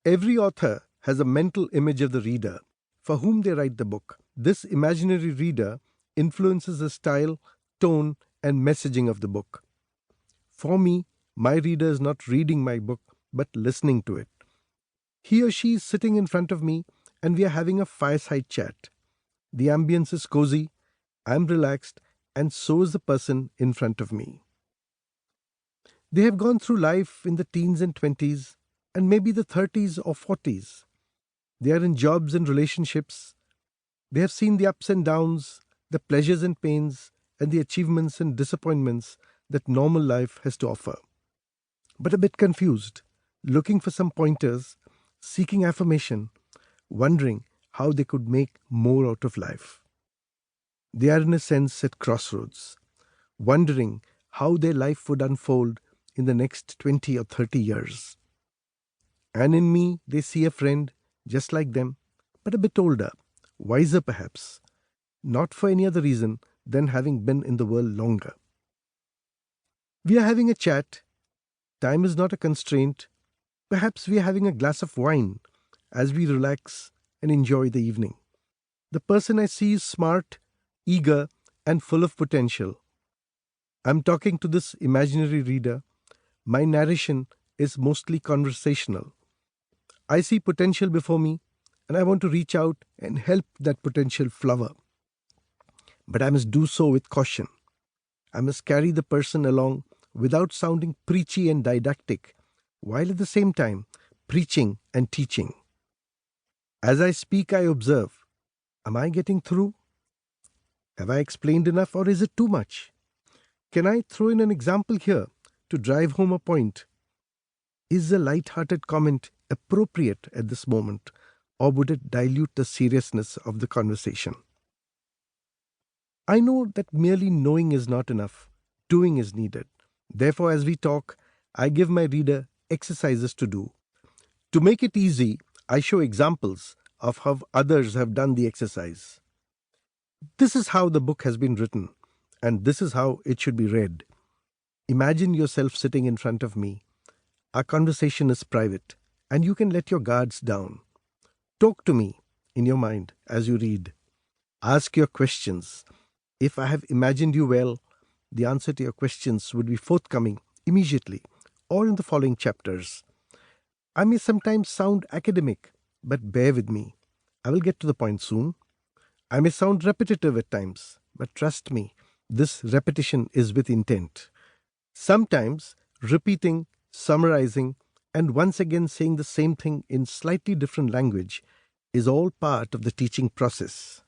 Every author has a mental image of the reader for whom they write the book. This imaginary reader influences the style, tone, and messaging of the book. For me, my reader is not reading my book but listening to it. He or she is sitting in front of me and we are having a fireside chat. The ambience is cozy, I'm relaxed, and so is the person in front of me. They have gone through life in the teens and 20s, and maybe the 30s or 40s. They are in jobs and relationships. They have seen the ups and downs, the pleasures and pains, and the achievements and disappointments that normal life has to offer. But a bit confused, looking for some pointers, seeking affirmation, wondering how they could make more out of life. They are in a sense at crossroads, wondering how their life would unfold in the next 20 or 30 years. And in me, they see a friend just like them, but a bit older, wiser perhaps, not for any other reason than having been in the world longer. We are having a chat. Time is not a constraint. Perhaps we are having a glass of wine as we relax and enjoy the evening. The person I see is smart, eager, and full of potential. I'm talking to this imaginary reader. My narration is mostly conversational. I see potential before me, and I want to reach out and help that potential flower. But I must do so with caution. I must carry the person along without sounding preachy and didactic, while at the same time preaching and teaching. As I speak, I observe, am I getting through? Have I explained enough, or is it too much? Can I throw in an example here to drive home a point? Is a light-hearted comment appropriate at this moment, or would it dilute the seriousness of the conversation? I know that merely knowing is not enough. Doing is needed. Therefore, as we talk, I give my reader exercises to do. To make it easy, I show examples of how others have done the exercise. This is how the book has been written, and this is how it should be read. Imagine yourself sitting in front of me. Our conversation is private, and you can let your guards down. Talk to me in your mind as you read. Ask your questions. If I have imagined you well, the answer to your questions would be forthcoming immediately or in the following chapters. I may sometimes sound academic, but bear with me. I will get to the point soon. I may sound repetitive at times, but trust me, this repetition is with intent. Sometimes repeating, summarizing, and once again saying the same thing in slightly different language is all part of the teaching process.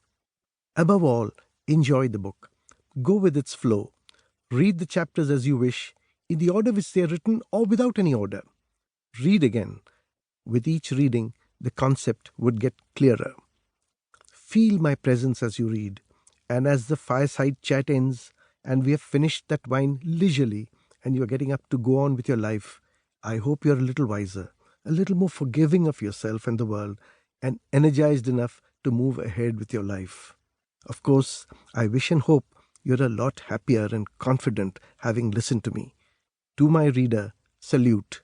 Above all, enjoy the book. Go with its flow. Read the chapters as you wish, in the order which they are written or without any order. Read again. With each reading, the concept would get clearer. Feel my presence as you read, and as the fireside chat ends and we have finished that wine leisurely and you are getting up to go on with your life, I hope you are a little wiser, a little more forgiving of yourself and the world, and energized enough to move ahead with your life. Of course, I wish and hope you're a lot happier and confident having listened to me. To my reader, salute.